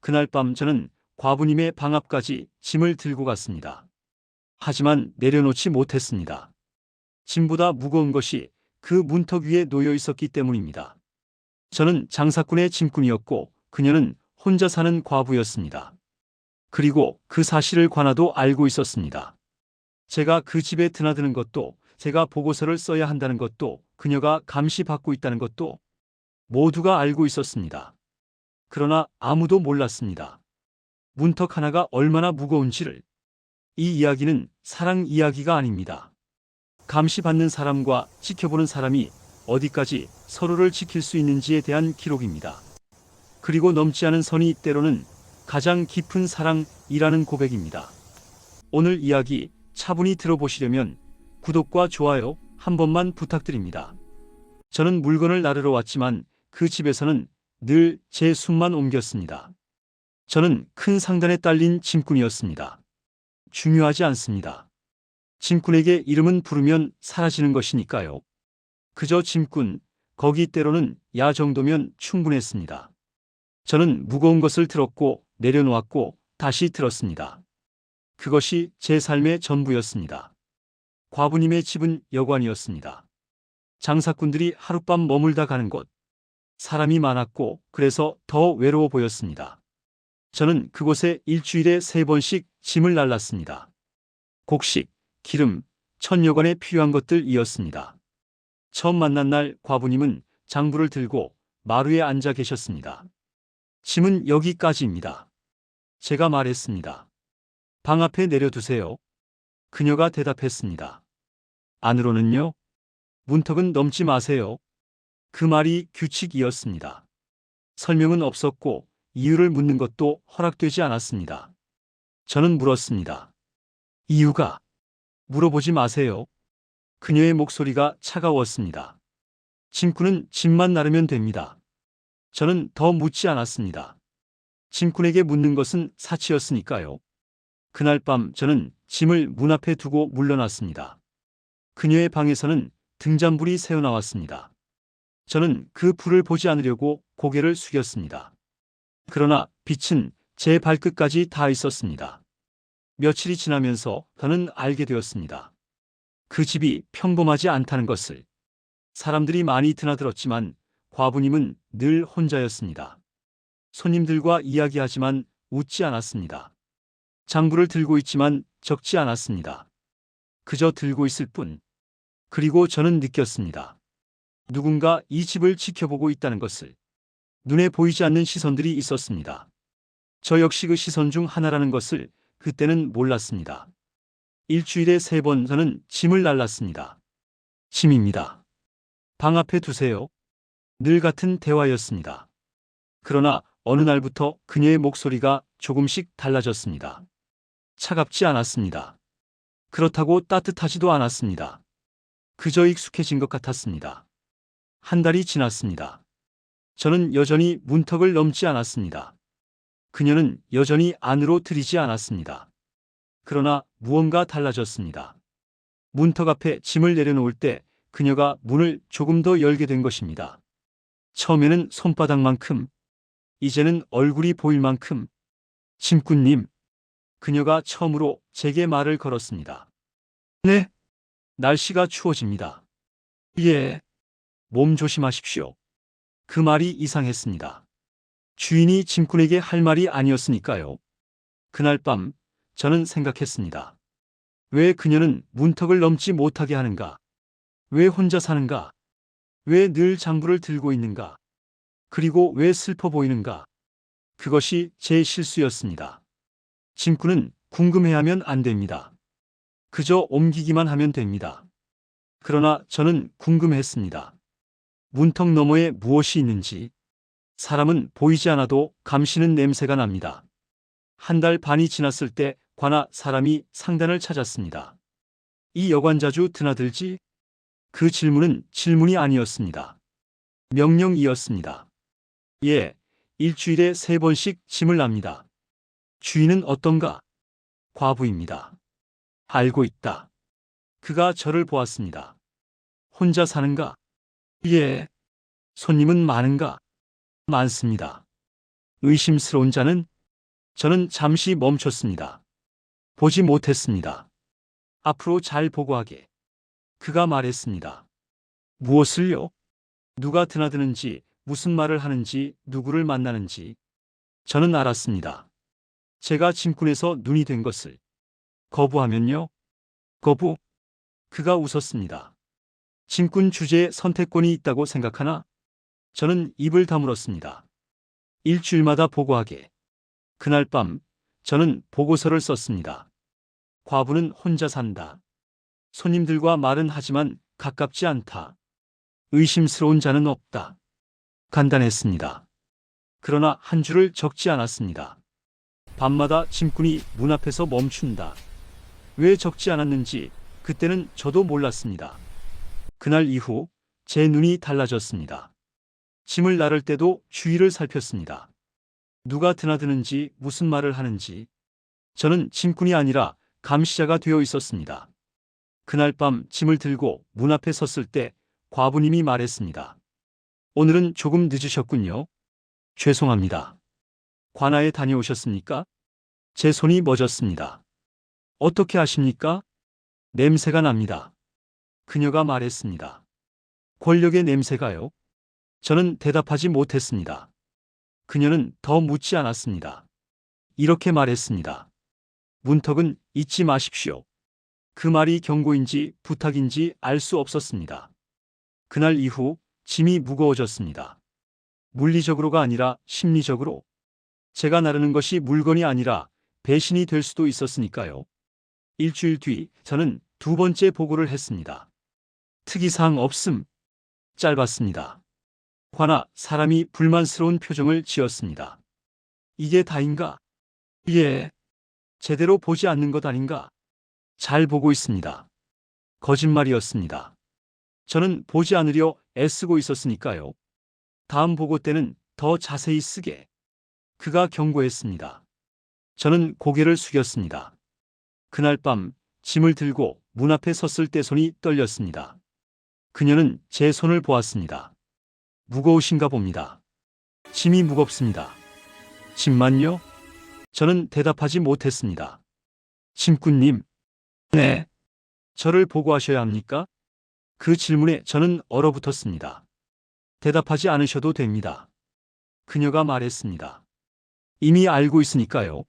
그날 밤 저는 과부님의 방 앞까지 짐을 들고 갔습니다. 하지만 내려놓지 못했습니다. 짐보다 무거운 것이 그 문턱 위에 놓여 있었기 때문입니다. 저는 장사꾼의 짐꾼이었고 그녀는 혼자 사는 과부였습니다. 그리고 그 사실을 관아도 알고 있었습니다. 제가 그 집에 드나드는 것도, 제가 보고서를 써야 한다는 것도, 그녀가 감시받고 있다는 것도 모두가 알고 있었습니다. 그러나 아무도 몰랐습니다. 문턱 하나가 얼마나 무거운지를. 이 이야기는 사랑 이야기가 아닙니다. 감시받는 사람과 지켜보는 사람이 어디까지 서로를 지킬 수 있는지에 대한 기록입니다. 그리고 넘지 않은 선이 때로는 가장 깊은 사랑이라는 고백입니다. 오늘 이야기 차분히 들어보시려면 구독과 좋아요 한 번만 부탁드립니다. 저는 물건을 나르러 왔지만 그 집에서는 늘 제 숨만 옮겼습니다. 저는 큰 상단에 딸린 짐꾼이었습니다. 중요하지 않습니다. 짐꾼에게 이름은 부르면 사라지는 것이니까요. 그저 짐꾼, 거기 때로는 야 정도면 충분했습니다. 저는 무거운 것을 들었고 내려놓았고 다시 들었습니다. 그것이 제 삶의 전부였습니다. 과부님의 집은 여관이었습니다. 장사꾼들이 하룻밤 머물다 가는 곳. 사람이 많았고 그래서 더 외로워 보였습니다. 저는 그곳에 일주일에 3번씩 짐을 날랐습니다. 곡식, 기름, 천여관에 필요한 것들이었습니다. 처음 만난 날 과부님은 장부를 들고 마루에 앉아 계셨습니다. 짐은 여기까지입니다. 제가 말했습니다. 방 앞에 내려두세요. 그녀가 대답했습니다. 안으로는요? 문턱은 넘지 마세요. 그 말이 규칙이었습니다. 설명은 없었고 이유를 묻는 것도 허락되지 않았습니다. 저는 물었습니다. 이유가? 물어보지 마세요. 그녀의 목소리가 차가웠습니다. 짐꾼은 짐만 나르면 됩니다. 저는 더 묻지 않았습니다. 짐꾼에게 묻는 것은 사치였으니까요. 그날 밤 저는 짐을 문 앞에 두고 물러났습니다. 그녀의 방에서는 등잔불이 새어나왔습니다. 저는 그 불을 보지 않으려고 고개를 숙였습니다. 그러나 빛은 제 발끝까지 닿아 있었습니다. 며칠이 지나면서 저는 알게 되었습니다. 그 집이 평범하지 않다는 것을. 사람들이 많이 드나들었지만 과부님은 늘 혼자였습니다. 손님들과 이야기하지만 웃지 않았습니다. 장부를 들고 있지만 적지 않았습니다. 그저 들고 있을 뿐. 그리고 저는 느꼈습니다. 누군가 이 집을 지켜보고 있다는 것을. 눈에 보이지 않는 시선들이 있었습니다. 저 역시 그 시선 중 하나라는 것을 그때는 몰랐습니다. 일주일에 3번 저는 짐을 날랐습니다. 짐입니다. 방 앞에 두세요. 늘 같은 대화였습니다. 그러나 어느 날부터 그녀의 목소리가 조금씩 달라졌습니다. 차갑지 않았습니다. 그렇다고 따뜻하지도 않았습니다. 그저 익숙해진 것 같았습니다. 한 달이 지났습니다. 저는 여전히 문턱을 넘지 않았습니다. 그녀는 여전히 안으로 들이지 않았습니다. 그러나 무언가 달라졌습니다. 문턱 앞에 짐을 내려놓을 때 그녀가 문을 조금 더 열게 된 것입니다. 처음에는 손바닥만큼, 이제는 얼굴이 보일 만큼. 짐꾼님, 그녀가 처음으로 제게 말을 걸었습니다. 네, 날씨가 추워집니다. 예, 몸 조심하십시오. 그 말이 이상했습니다. 주인이 짐꾼에게 할 말이 아니었으니까요. 그날 밤 저는 생각했습니다. 왜 그녀는 문턱을 넘지 못하게 하는가? 왜 혼자 사는가? 왜 늘 장부를 들고 있는가? 그리고 왜 슬퍼 보이는가? 그것이 제 실수였습니다. 짐꾼은 궁금해하면 안 됩니다. 그저 옮기기만 하면 됩니다. 그러나 저는 궁금했습니다. 문턱 너머에 무엇이 있는지. 사람은 보이지 않아도 감시는 냄새가 납니다. 한 달 반이 지났을 때 관아 사람이 상단을 찾았습니다. 이 여관 자주 드나들지? 그 질문은 질문이 아니었습니다. 명령이었습니다. 예, 일주일에 3번씩 짐을 납니다. 주인은 어떤가? 과부입니다. 알고 있다. 그가 저를 보았습니다. 혼자 사는가? 예. 손님은 많은가? 많습니다. 의심스러운 자는? 저는 잠시 멈췄습니다. 보지 못했습니다. 앞으로 잘 보고하게. 그가 말했습니다. 무엇을요? 누가 드나드는지, 무슨 말을 하는지, 누구를 만나는지. 저는 알았습니다. 제가 짐꾼에서 눈이 된 것을. 거부하면요? 거부? 그가 웃었습니다. 짐꾼 주제에 선택권이 있다고 생각하나? 저는 입을 다물었습니다. 일주일마다 보고하게. 그날 밤 저는 보고서를 썼습니다. 과부는 혼자 산다. 손님들과 말은 하지만 가깝지 않다. 의심스러운 자는 없다. 간단했습니다. 그러나 한 줄을 적지 않았습니다. 밤마다 짐꾼이 문 앞에서 멈춘다. 왜 적지 않았는지 그때는 저도 몰랐습니다. 그날 이후 제 눈이 달라졌습니다. 짐을 나를 때도 주위를 살폈습니다. 누가 드나드는지, 무슨 말을 하는지. 저는 짐꾼이 아니라 감시자가 되어 있었습니다. 그날 밤 짐을 들고 문 앞에 섰을 때 과부님이 말했습니다. 오늘은 조금 늦으셨군요. 죄송합니다. 관아에 다녀오셨습니까? 제 손이 멎었습니다. 어떻게 아십니까? 냄새가 납니다. 그녀가 말했습니다. 권력의 냄새가요? 저는 대답하지 못했습니다. 그녀는 더 묻지 않았습니다. 이렇게 말했습니다. 문턱은 잊지 마십시오. 그 말이 경고인지 부탁인지 알 수 없었습니다. 그날 이후 짐이 무거워졌습니다. 물리적으로가 아니라 심리적으로. 제가 나르는 것이 물건이 아니라 배신이 될 수도 있었으니까요. 일주일 뒤 저는 두 번째 보고를 했습니다. 특이사항 없음. 짧았습니다. 화나 사람이 불만스러운 표정을 지었습니다. 이게 다인가? 예. 제대로 보지 않는 것 아닌가? 잘 보고 있습니다. 거짓말이었습니다. 저는 보지 않으려 애쓰고 있었으니까요. 다음 보고 때는 더 자세히 쓰게. 그가 경고했습니다. 저는 고개를 숙였습니다. 그날 밤 짐을 들고 문 앞에 섰을 때 손이 떨렸습니다. 그녀는 제 손을 보았습니다. 무거우신가 봅니다. 짐이 무겁습니다. 짐만요? 저는 대답하지 못했습니다. 짐꾼님. 네. 저를 보고하셔야 합니까? 그 질문에 저는 얼어붙었습니다. 대답하지 않으셔도 됩니다. 그녀가 말했습니다. 이미 알고 있으니까요.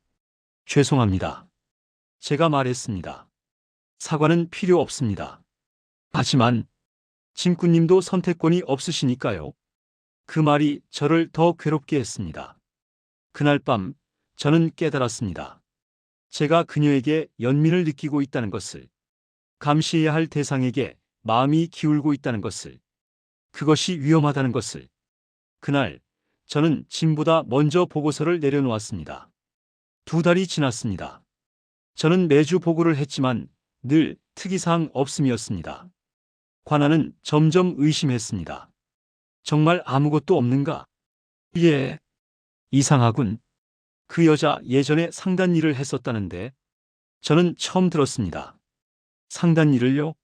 죄송합니다. 제가 말했습니다. 사과는 필요 없습니다. 하지만 짐꾼님도 선택권이 없으시니까요. 그 말이 저를 더 괴롭게 했습니다. 그날 밤 저는 깨달았습니다. 제가 그녀에게 연민을 느끼고 있다는 것을, 감시해야 할 대상에게 마음이 기울고 있다는 것을, 그것이 위험하다는 것을. 그날 저는 짐보다 먼저 보고서를 내려놓았습니다. 2달이 지났습니다. 저는 매주 보고를 했지만 늘 특이사항 없음이었습니다. 관아는 점점 의심했습니다. 정말 아무것도 없는가? 예. 이상하군. 그 여자 예전에 상단 일을 했었다는데. 저는 처음 들었습니다. 상단 일을요?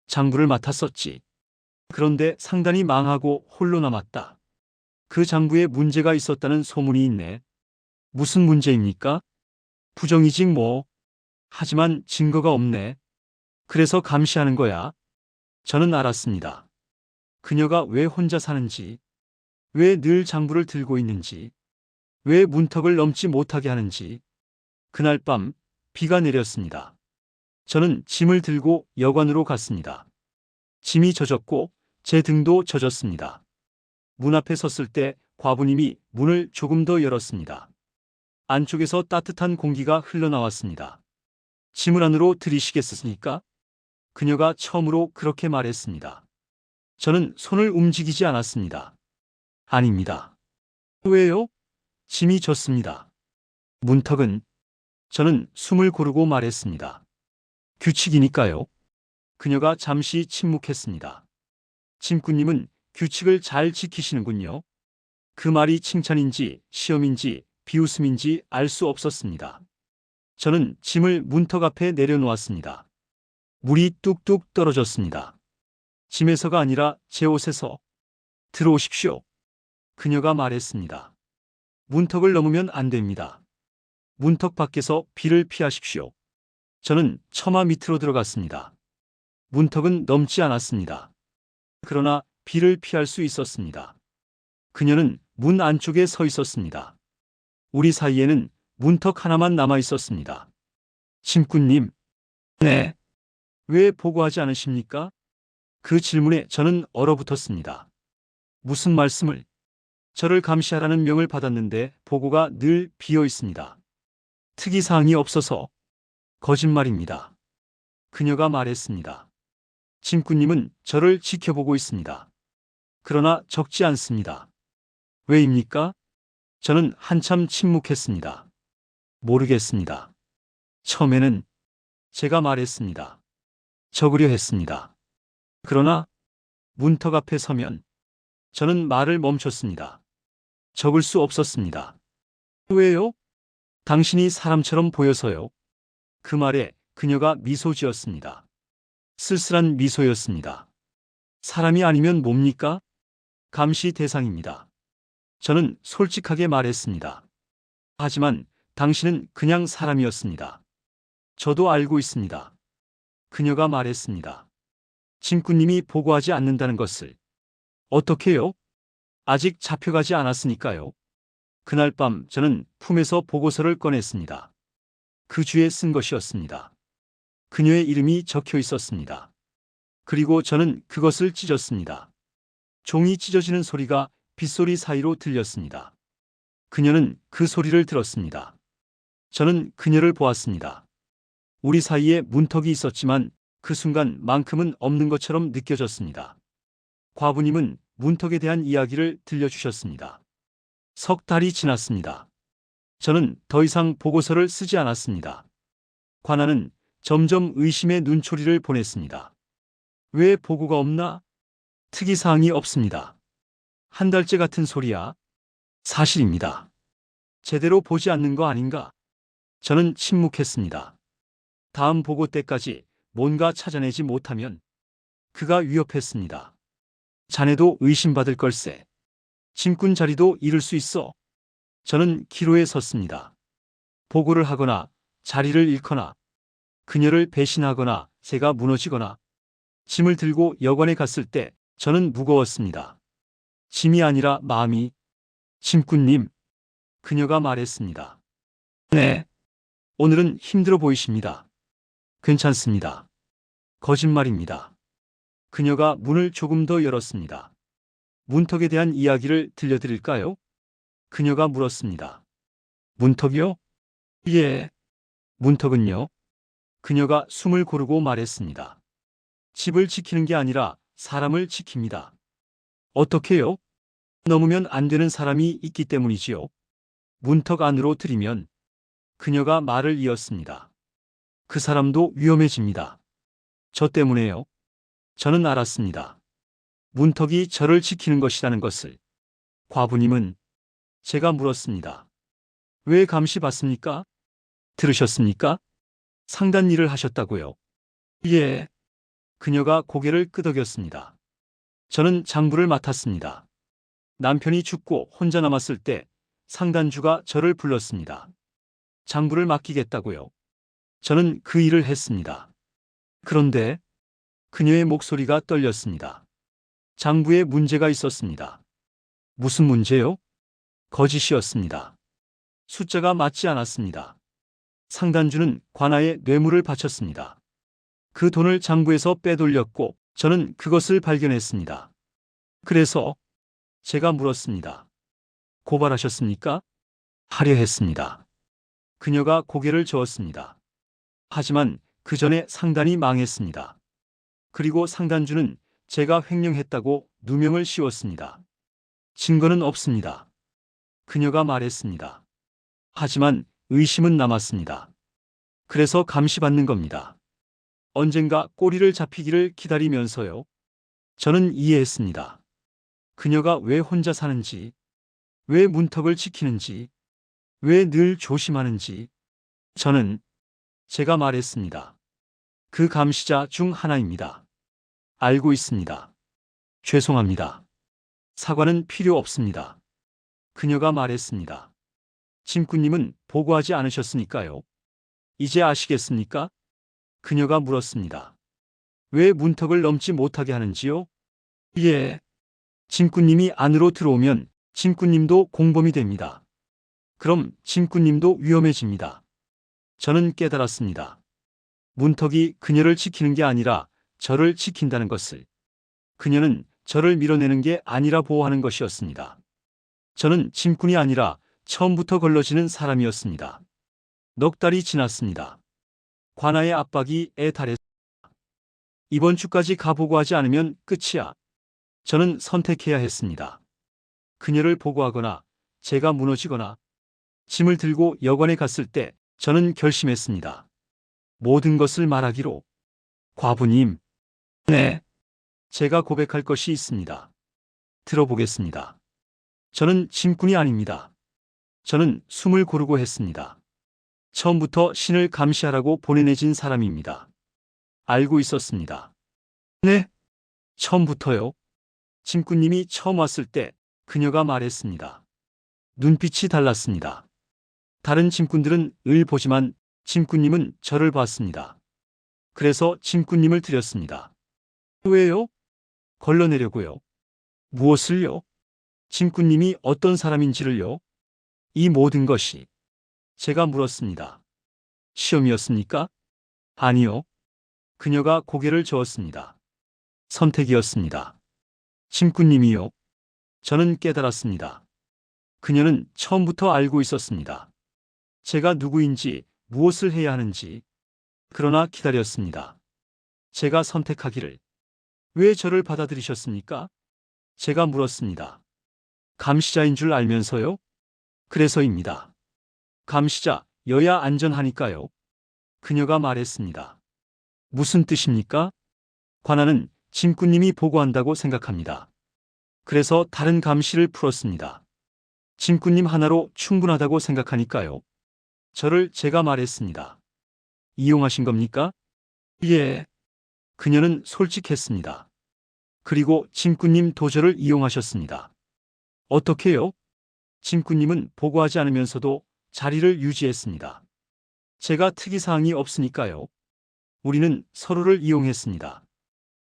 장부를 맡았었지. 그런데 상단이 망하고 홀로 남았다. 그 장부에 문제가 있었다는 소문이 있네. 무슨 문제입니까? 부정이직 뭐. 하지만 증거가 없네. 그래서 감시하는 거야. 저는 알았습니다. 그녀가 왜 혼자 사는지, 왜 늘 장부를 들고 있는지, 왜 문턱을 넘지 못하게 하는지. 그날 밤 비가 내렸습니다. 저는 짐을 들고 여관으로 갔습니다. 짐이 젖었고 제 등도 젖었습니다. 문 앞에 섰을 때 과부님이 문을 조금 더 열었습니다. 안쪽에서 따뜻한 공기가 흘러나왔습니다. 짐을 안으로 들이시겠습니까? 그녀가 처음으로 그렇게 말했습니다. 저는 손을 움직이지 않았습니다. 아닙니다. 왜요? 짐이 졌습니다. 문턱은. 저는 숨을 고르고 말했습니다. 규칙이니까요. 그녀가 잠시 침묵했습니다. 짐꾼님은 규칙을 잘 지키시는군요. 그 말이 칭찬인지 시험인지 비웃음인지 알 수 없었습니다. 저는 짐을 문턱 앞에 내려놓았습니다. 물이 뚝뚝 떨어졌습니다. 짐에서가 아니라 제 옷에서. 들어오십시오. 그녀가 말했습니다. 문턱을 넘으면 안 됩니다. 문턱 밖에서 비를 피하십시오. 저는 처마 밑으로 들어갔습니다. 문턱은 넘지 않았습니다. 그러나 비를 피할 수 있었습니다. 그녀는 문 안쪽에 서 있었습니다. 우리 사이에는 문턱 하나만 남아 있었습니다. 심꾼님. 네. 왜 보고하지 않으십니까? 그 질문에 저는 얼어붙었습니다. 무슨 말씀을? 저를 감시하라는 명을 받았는데 보고가 늘 비어 있습니다. 특이사항이 없어서. 거짓말입니다. 그녀가 말했습니다. 심꾼님은 저를 지켜보고 있습니다. 그러나 적지 않습니다. 왜입니까? 저는 한참 침묵했습니다. 모르겠습니다. 처음에는 제가 말했습니다. 적으려 했습니다. 그러나 문턱 앞에 서면 저는 말을 멈췄습니다. 적을 수 없었습니다. 왜요? 당신이 사람처럼 보여서요. 그 말에 그녀가 미소 지었습니다. 쓸쓸한 미소였습니다. 사람이 아니면 뭡니까? 감시 대상입니다. 저는 솔직하게 말했습니다. 하지만 당신은 그냥 사람이었습니다. 저도 알고 있습니다. 그녀가 말했습니다. 심꾼님이 보고하지 않는다는 것을. 어떻게요? 아직 잡혀가지 않았으니까요. 그날 밤 저는 품에서 보고서를 꺼냈습니다. 그 주에 쓴 것이었습니다. 그녀의 이름이 적혀 있었습니다. 그리고 저는 그것을 찢었습니다. 종이 찢어지는 소리가 빗소리 사이로 들렸습니다. 그녀는 그 소리를 들었습니다. 저는 그녀를 보았습니다. 우리 사이에 문턱이 있었지만 그 순간만큼은 없는 것처럼 느껴졌습니다. 과부님은 문턱에 대한 이야기를 들려주셨습니다. 석 달이 지났습니다. 저는 더 이상 보고서를 쓰지 않았습니다. 관아는 점점 의심의 눈초리를 보냈습니다. 왜 보고가 없나? 특이사항이 없습니다. 한 달째 같은 소리야. 사실입니다. 제대로 보지 않는 거 아닌가? 저는 침묵했습니다. 다음 보고 때까지 뭔가 찾아내지 못하면 그가 위협했습니다. 자네도 의심받을 걸세. 심꾼 자리도 잃을 수 있어. 저는 기로에 섰습니다. 보고를 하거나 자리를 잃거나 그녀를 배신하거나 제가 무너지거나 짐을 들고 여관에 갔을 때 저는 무거웠습니다. 짐이 아니라 마음이. 심꾼님. 그녀가 말했습니다. 네. 오늘은 힘들어 보이십니다. 괜찮습니다. 거짓말입니다. 그녀가 문을 조금 더 열었습니다. 문턱에 대한 이야기를 들려드릴까요? 그녀가 물었습니다. 문턱이요? 예. 문턱은요? 그녀가 숨을 고르고 말했습니다. 집을 지키는 게 아니라 사람을 지킵니다. 어떻게요? 넘으면 안 되는 사람이 있기 때문이지요. 문턱 안으로 들이면 그녀가 말을 이었습니다. 그 사람도 위험해집니다. 저 때문에요. 저는 알았습니다. 문턱이 저를 지키는 것이라는 것을. 과부님은. 제가 물었습니다. 왜 감시받습니까? 들으셨습니까? 상단 일을 하셨다고요. 예. 그녀가 고개를 끄덕였습니다. 저는 장부를 맡았습니다. 남편이 죽고 혼자 남았을 때 상단주가 저를 불렀습니다. 장부를 맡기겠다고요. 저는 그 일을 했습니다. 그런데 그녀의 목소리가 떨렸습니다. 장부에 문제가 있었습니다. 무슨 문제요? 거짓이었습니다. 숫자가 맞지 않았습니다. 상단주는 관아에 뇌물을 바쳤습니다. 그 돈을 장부에서 빼돌렸고 저는 그것을 발견했습니다. 그래서 제가 물었습니다. 고발하셨습니까? 하려 했습니다. 그녀가 고개를 저었습니다. 하지만 그 전에 상단이 망했습니다. 그리고 상단주는 제가 횡령했다고 누명을 씌웠습니다. 증거는 없습니다. 그녀가 말했습니다. 하지만 의심은 남았습니다. 그래서 감시받는 겁니다. 언젠가 꼬리를 잡히기를 기다리면서요. 저는 이해했습니다. 그녀가 왜 혼자 사는지, 왜 문턱을 지키는지, 왜 늘 조심하는지. 저는 제가 말했습니다. 그 감시자 중 하나입니다. 알고 있습니다. 죄송합니다. 사과는 필요 없습니다. 그녀가 말했습니다. 짐꾼님은 보고하지 않으셨으니까요. 이제 아시겠습니까? 그녀가 물었습니다. 왜 문턱을 넘지 못하게 하는지요? 예. 짐꾼님이 안으로 들어오면 짐꾼님도 공범이 됩니다. 그럼 짐꾼님도 위험해집니다. 저는 깨달았습니다. 문턱이 그녀를 지키는 게 아니라 저를 지킨다는 것을. 그녀는 저를 밀어내는 게 아니라 보호하는 것이었습니다. 저는 짐꾼이 아니라 처음부터 걸러지는 사람이었습니다. 넉 달이 지났습니다. 관아의 압박이 애달했습니다. 이번 주까지 가보고하지 않으면 끝이야. 저는 선택해야 했습니다. 그녀를 보고하거나 제가 무너지거나. 짐을 들고 여관에 갔을 때 저는 결심했습니다. 모든 것을 말하기로. 과부님. 네. 제가 고백할 것이 있습니다. 들어보겠습니다. 저는 짐꾼이 아닙니다. 저는 숨을 고르고 했습니다. 처음부터 신을 감시하라고 보내내진 사람입니다. 알고 있었습니다. 네? 처음부터요? 짐꾼님이 처음 왔을 때 그녀가 말했습니다. 눈빛이 달랐습니다. 다른 짐꾼들은 을 보지만 짐꾼님은 저를 봤습니다. 그래서 짐꾼님을 드렸습니다. 왜요? 걸러내려고요. 무엇을요? 짐꾼님이 어떤 사람인지를요? 이 모든 것이. 제가 물었습니다. 시험이었습니까? 아니요. 그녀가 고개를 저었습니다. 선택이었습니다. 짐꾼님이요. 저는 깨달았습니다. 그녀는 처음부터 알고 있었습니다. 제가 누구인지, 무엇을 해야 하는지. 그러나 기다렸습니다. 제가 선택하기를. 왜 저를 받아들이셨습니까? 제가 물었습니다. 감시자인 줄 알면서요? 그래서입니다. 감시자여야 안전하니까요. 그녀가 말했습니다. 무슨 뜻입니까? 관아는 짐꾼님이 보고한다고 생각합니다. 그래서 다른 감시를 풀었습니다. 짐꾼님 하나로 충분하다고 생각하니까요. 저를 제가 말했습니다. 이용하신 겁니까? 예. 그녀는 솔직했습니다. 그리고 짐꾼님 도저를 이용하셨습니다. 어떻게요? 짐꾼님은 보고하지 않으면서도 자리를 유지했습니다. 제가 특이사항이 없으니까요. 우리는 서로를 이용했습니다.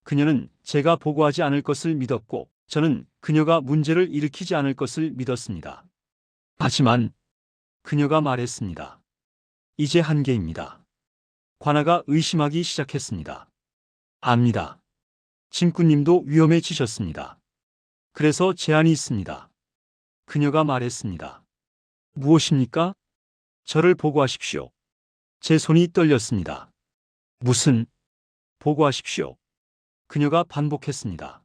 그녀는 제가 보고하지 않을 것을 믿었고 저는 그녀가 문제를 일으키지 않을 것을 믿었습니다. 하지만 그녀가 말했습니다. 이제 한계입니다. 관아가 의심하기 시작했습니다. 압니다. 짐꾼님도 위험해지셨습니다. 그래서 제안이 있습니다. 그녀가 말했습니다. 무엇입니까? 저를 보고하십시오. 제 손이 떨렸습니다. 무슨? 보고하십시오. 그녀가 반복했습니다.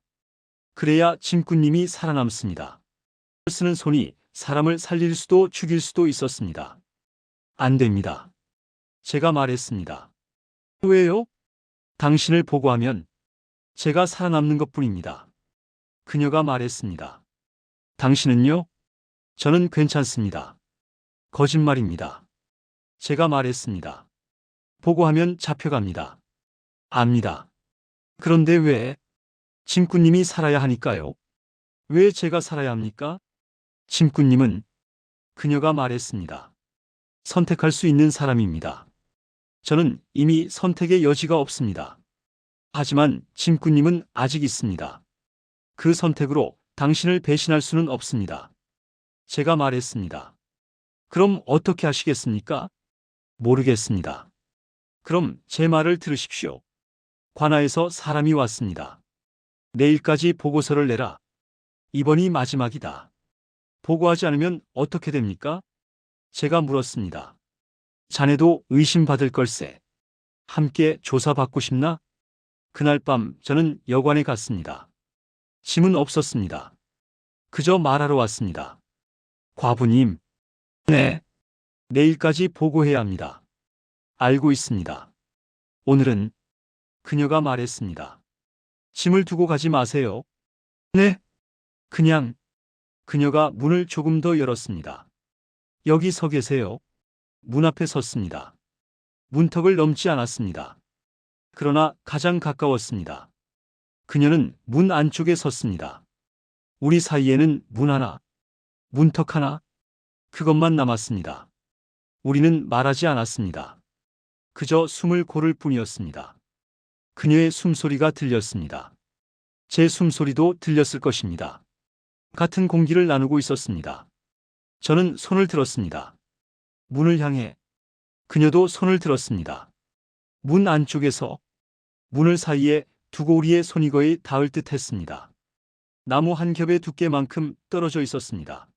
그래야 짐꾼님이 살아남습니다. 쓰는 손이 사람을 살릴 수도 죽일 수도 있었습니다. 안 됩니다. 제가 말했습니다. 왜요? 당신을 보고하면 제가 살아남는 것뿐입니다. 그녀가 말했습니다. 당신은요? 저는 괜찮습니다. 거짓말입니다. 제가 말했습니다. 보고하면 잡혀갑니다. 압니다. 그런데 왜? 짐꾼님이 살아야 하니까요. 왜 제가 살아야 합니까? 짐꾼님은 그녀가 말했습니다. 선택할 수 있는 사람입니다. 저는 이미 선택의 여지가 없습니다. 하지만 짐꾼님은 아직 있습니다. 그 선택으로 당신을 배신할 수는 없습니다. 제가 말했습니다. 그럼 어떻게 하시겠습니까? 모르겠습니다. 그럼 제 말을 들으십시오. 관아에서 사람이 왔습니다. 내일까지 보고서를 내라. 이번이 마지막이다. 보고하지 않으면 어떻게 됩니까? 제가 물었습니다. 자네도 의심받을 걸세. 함께 조사받고 싶나? 그날 밤 저는 여관에 갔습니다. 짐은 없었습니다. 그저 말하러 왔습니다. 과부님. 네. 내일까지 보고해야 합니다. 알고 있습니다. 오늘은 그녀가 말했습니다. 짐을 두고 가지 마세요. 네. 그냥. 그녀가 문을 조금 더 열었습니다. 여기 서 계세요. 문 앞에 섰습니다. 문턱을 넘지 않았습니다. 그러나 가장 가까웠습니다. 그녀는 문 안쪽에 섰습니다. 우리 사이에는 문 하나, 문턱 하나, 그것만 남았습니다. 우리는 말하지 않았습니다. 그저 숨을 고를 뿐이었습니다. 그녀의 숨소리가 들렸습니다. 제 숨소리도 들렸을 것입니다. 같은 공기를 나누고 있었습니다. 저는 손을 들었습니다. 문을 향해. 그녀도 손을 들었습니다. 문 안쪽에서. 문을 사이에 두고 우리의 손이 거의 닿을 듯 했습니다. 나무 한 겹의 두께만큼 떨어져 있었습니다.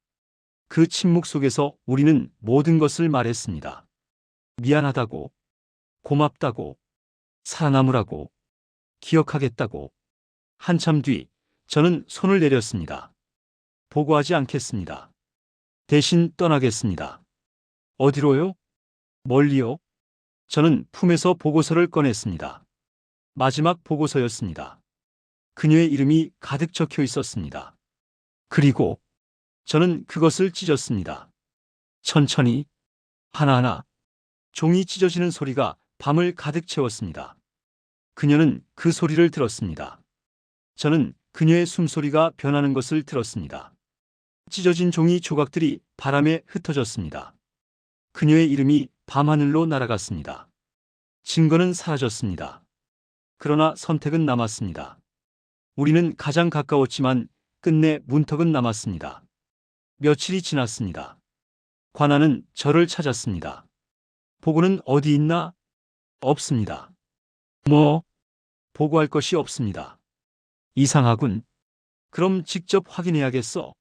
그 침묵 속에서 우리는 모든 것을 말했습니다. 미안하다고, 고맙다고, 살아남으라고, 기억하겠다고. 한참 뒤 저는 손을 내렸습니다. 보고하지 않겠습니다. 대신 떠나겠습니다. 어디로요? 멀리요? 저는 품에서 보고서를 꺼냈습니다. 마지막 보고서였습니다. 그녀의 이름이 가득 적혀 있었습니다. 그리고 저는 그것을 찢었습니다. 천천히, 하나하나. 종이 찢어지는 소리가 밤을 가득 채웠습니다. 그녀는 그 소리를 들었습니다. 저는 그녀의 숨소리가 변하는 것을 들었습니다. 찢어진 종이 조각들이 바람에 흩어졌습니다. 그녀의 이름이 밤하늘로 날아갔습니다. 증거는 사라졌습니다. 그러나 선택은 남았습니다. 우리는 가장 가까웠지만 끝내 문턱은 남았습니다. 며칠이 지났습니다. 관아는 저를 찾았습니다. 보고는 어디 있나? 없습니다. 뭐? 보고할 것이 없습니다. 이상하군. 그럼 직접 확인해야겠어.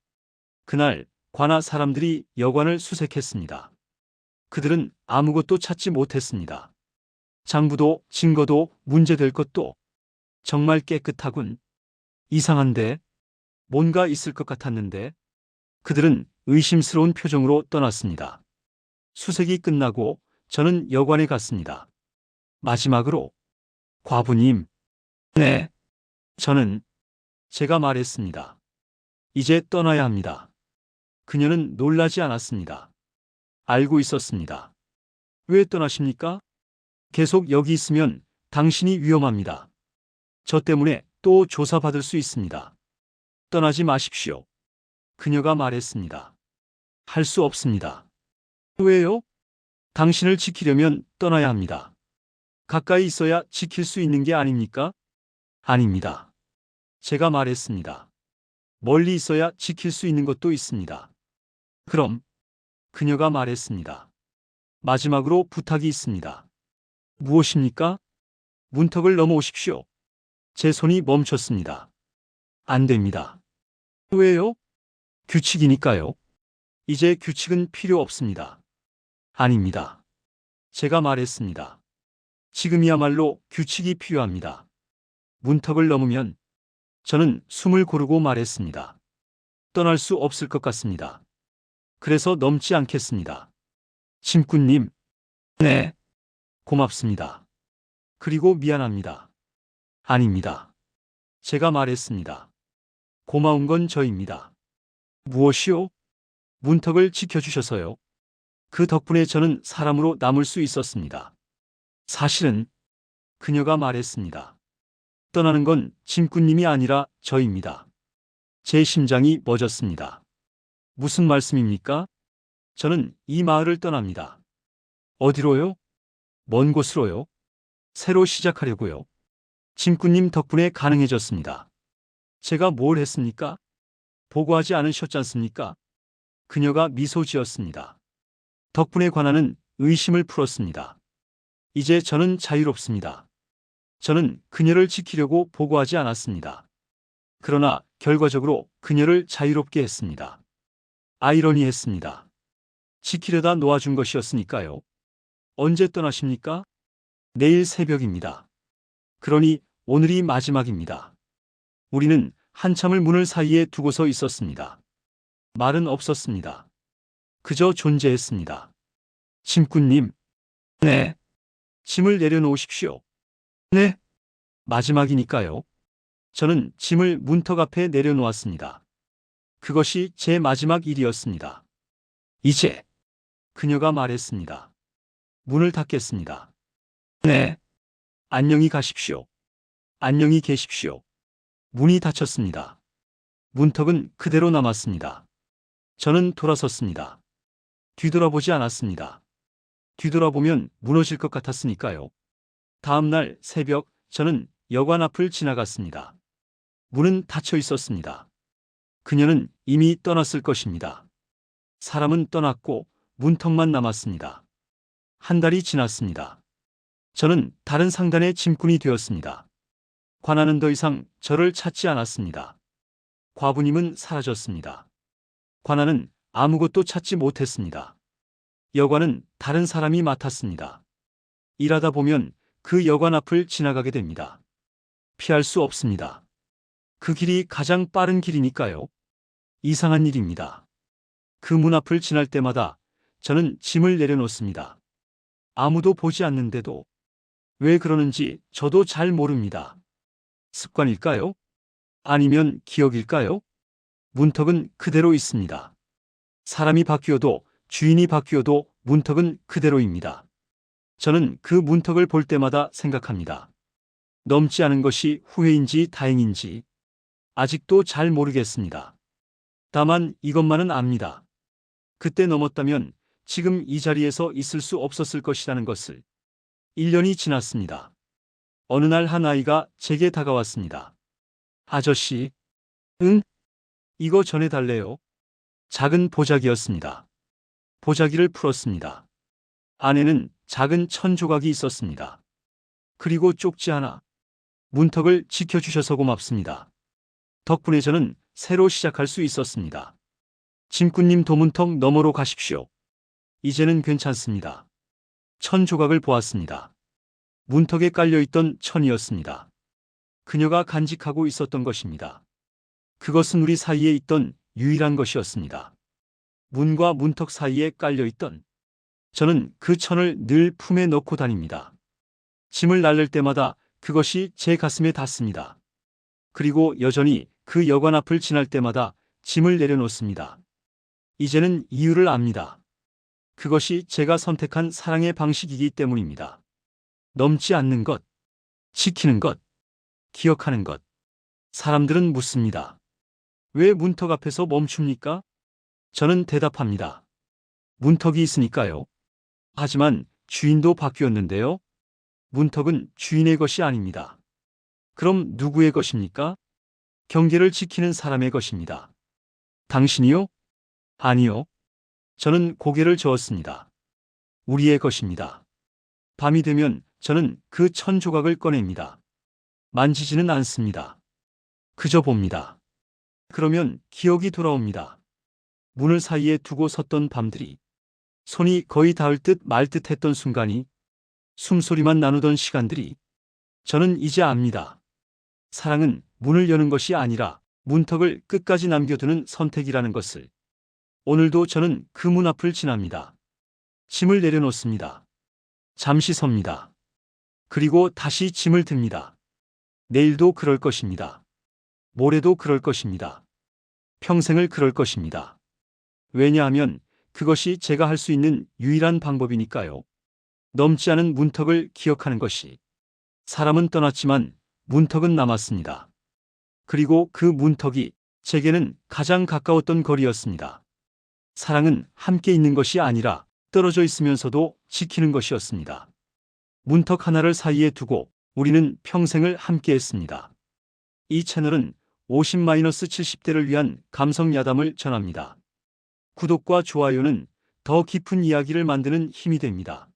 그날 관아 사람들이 여관을 수색했습니다. 그들은 아무것도 찾지 못했습니다. 장부도 증거도 문제될 것도. 정말 깨끗하군. 이상한데? 뭔가 있을 것 같았는데? 그들은 의심스러운 표정으로 떠났습니다. 수색이 끝나고 저는 여관에 갔습니다. 마지막으로, 과부님. 네. 저는 제가 말했습니다. 이제 떠나야 합니다. 그녀는 놀라지 않았습니다. 알고 있었습니다. 왜 떠나십니까? 계속 여기 있으면 당신이 위험합니다. 저 때문에 또 조사받을 수 있습니다. 떠나지 마십시오. 그녀가 말했습니다. 할 수 없습니다. 왜요? 당신을 지키려면 떠나야 합니다. 가까이 있어야 지킬 수 있는 게 아닙니까? 아닙니다. 제가 말했습니다. 멀리 있어야 지킬 수 있는 것도 있습니다. 그럼 그녀가 말했습니다. 마지막으로 부탁이 있습니다. 무엇입니까? 문턱을 넘어오십시오. 제 손이 멈췄습니다. 안 됩니다. 왜요? 규칙이니까요. 이제 규칙은 필요 없습니다. 아닙니다. 제가 말했습니다. 지금이야말로 규칙이 필요합니다. 문턱을 넘으면 저는 숨을 고르고 말했습니다. 떠날 수 없을 것 같습니다. 그래서 넘지 않겠습니다. 침꾼님. 네. 고맙습니다. 그리고 미안합니다. 아닙니다. 제가 말했습니다. 고마운 건 저입니다. 무엇이요? 문턱을 지켜주셔서요. 그 덕분에 저는 사람으로 남을 수 있었습니다. 사실은 그녀가 말했습니다. 떠나는 건 짐꾼님이 아니라 저입니다. 제 심장이 멎었습니다. 무슨 말씀입니까? 저는 이 마을을 떠납니다. 어디로요? 먼 곳으로요? 새로 시작하려고요. 짐꾼님 덕분에 가능해졌습니다. 제가 뭘 했습니까? 보고하지 않으셨지 않습니까? 그녀가 미소 지었습니다. 덕분에 관아는 의심을 풀었습니다. 이제 저는 자유롭습니다. 저는 그녀를 지키려고 보고하지 않았습니다. 그러나 결과적으로 그녀를 자유롭게 했습니다. 아이러니했습니다. 지키려다 놓아준 것이었으니까요. 언제 떠나십니까? 내일 새벽입니다. 그러니 오늘이 마지막입니다. 우리는 한참을 문을 사이에 두고서 있었습니다. 말은 없었습니다. 그저 존재했습니다. 짐꾼님. 네. 짐을 내려놓으십시오. 네. 마지막이니까요. 저는 짐을 문턱 앞에 내려놓았습니다. 그것이 제 마지막 일이었습니다. 이제 그녀가 말했습니다. 문을 닫겠습니다. 네. 안녕히 가십시오. 안녕히 계십시오. 문이 닫혔습니다. 문턱은 그대로 남았습니다. 저는 돌아섰습니다. 뒤돌아보지 않았습니다. 뒤돌아보면 무너질 것 같았으니까요. 다음 날 새벽 저는 여관 앞을 지나갔습니다. 문은 닫혀 있었습니다. 그녀는 이미 떠났을 것입니다. 사람은 떠났고 문턱만 남았습니다. 한 달이 지났습니다. 저는 다른 상단의 짐꾼이 되었습니다. 관아는 더 이상 저를 찾지 않았습니다. 과부님은 사라졌습니다. 관아는 아무것도 찾지 못했습니다. 여관은 다른 사람이 맡았습니다. 일하다 보면 그 여관 앞을 지나가게 됩니다. 피할 수 없습니다. 그 길이 가장 빠른 길이니까요. 이상한 일입니다. 그 문 앞을 지날 때마다 저는 짐을 내려놓습니다. 아무도 보지 않는데도 왜 그러는지 저도 잘 모릅니다. 습관일까요? 아니면 기억일까요? 문턱은 그대로 있습니다. 사람이 바뀌어도 주인이 바뀌어도 문턱은 그대로입니다. 저는 그 문턱을 볼 때마다 생각합니다. 넘지 않은 것이 후회인지 다행인지 아직도 잘 모르겠습니다. 다만 이것만은 압니다. 그때 넘었다면 지금 이 자리에서 있을 수 없었을 것이라는 것을. 1년이 지났습니다. 어느 날 한 아이가 제게 다가왔습니다. 아저씨, 응? 이거 전해달래요. 작은 보자기였습니다. 보자기를 풀었습니다. 안에는 작은 천 조각이 있었습니다. 그리고 쪽지 하나. 문턱을 지켜주셔서 고맙습니다. 덕분에 저는 새로 시작할 수 있었습니다. 짐꾼님 도문턱 너머로 가십시오. 이제는 괜찮습니다. 천 조각을 보았습니다. 문턱에 깔려있던 천이었습니다. 그녀가 간직하고 있었던 것입니다. 그것은 우리 사이에 있던 유일한 것이었습니다. 문과 문턱 사이에 깔려있던. 저는 그 천을 늘 품에 넣고 다닙니다. 짐을 날릴 때마다 그것이 제 가슴에 닿습니다. 그리고 여전히 그 여관 앞을 지날 때마다 짐을 내려놓습니다. 이제는 이유를 압니다. 그것이 제가 선택한 사랑의 방식이기 때문입니다. 넘지 않는 것, 지키는 것, 기억하는 것. 사람들은 묻습니다. 왜 문턱 앞에서 멈춥니까? 저는 대답합니다. 문턱이 있으니까요. 하지만 주인도 바뀌었는데요. 문턱은 주인의 것이 아닙니다. 그럼 누구의 것입니까? 경계를 지키는 사람의 것입니다. 당신이요? 아니요. 저는 고개를 저었습니다. 우리의 것입니다. 밤이 되면 저는 그 천 조각을 꺼냅니다. 만지지는 않습니다. 그저 봅니다. 그러면 기억이 돌아옵니다. 문을 사이에 두고 섰던 밤들이, 손이 거의 닿을 듯 말 듯 했던 순간이, 숨소리만 나누던 시간들이. 저는 이제 압니다. 사랑은 문을 여는 것이 아니라 문턱을 끝까지 남겨두는 선택이라는 것을. 오늘도 저는 그 문 앞을 지납니다. 짐을 내려놓습니다. 잠시 섭니다. 그리고 다시 짐을 듭니다. 내일도 그럴 것입니다. 모레도 그럴 것입니다. 평생을 그럴 것입니다. 왜냐하면 그것이 제가 할 수 있는 유일한 방법이니까요. 넘지 않은 문턱을 기억하는 것이. 사람은 떠났지만 문턱은 남았습니다. 그리고 그 문턱이 제게는 가장 가까웠던 거리였습니다. 사랑은 함께 있는 것이 아니라 떨어져 있으면서도 지키는 것이었습니다. 문턱 하나를 사이에 두고 우리는 평생을 함께 했습니다. 이 채널은 50-70대를 위한 감성 야담을 전합니다. 구독과 좋아요는 더 깊은 이야기를 만드는 힘이 됩니다.